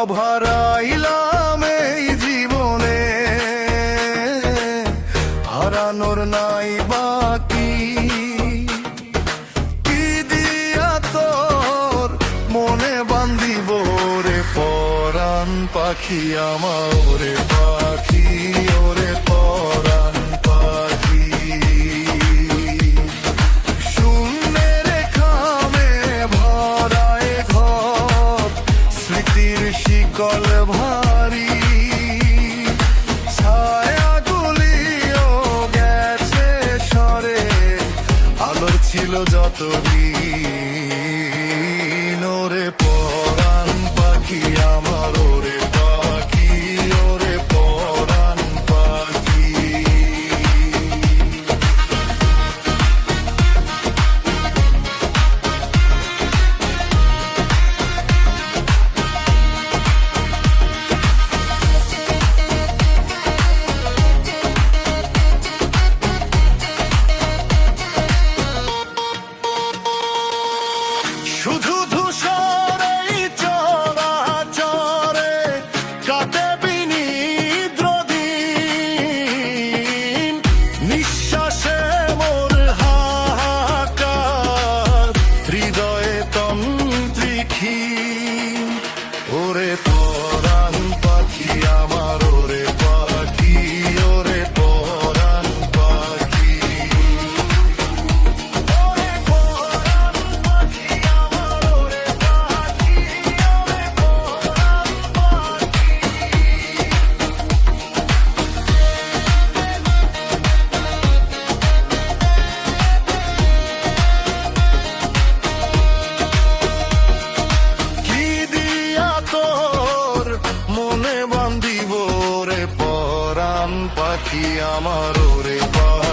ভরাইলাম এই জীবনে, হারানোর নাই বাকি। কি দিয়া তোর মনে বান্ধিব রে পরাণ পাখি আমার, ওরে পাখি ওরে পরাণ পাখি। শূন্যের খামে ভরায় ঘর, স্মৃতির শিকল ভারী। ছায়াগুলিও গেছে সরে, আলোর ছিল যতদিন। ওরে পরাণ পাখি আমার, ওরে পাখি ওরে পরাণ পাখি। শুধু ধূসর এই চরাচরে কাটে বিনিদ্র দিন। নিঃশ্বাসে মোর হাহাকার, হৃদয়ে তন্ত্রীক্ষীণ। ওরে পরাণ পাখি আমার, ওরে পাখি ওরে পরাণ পাখি। কি দিয়া তোর মনে বান্ধিব রে পরাণ পাখি আমার, ওরে পাখি।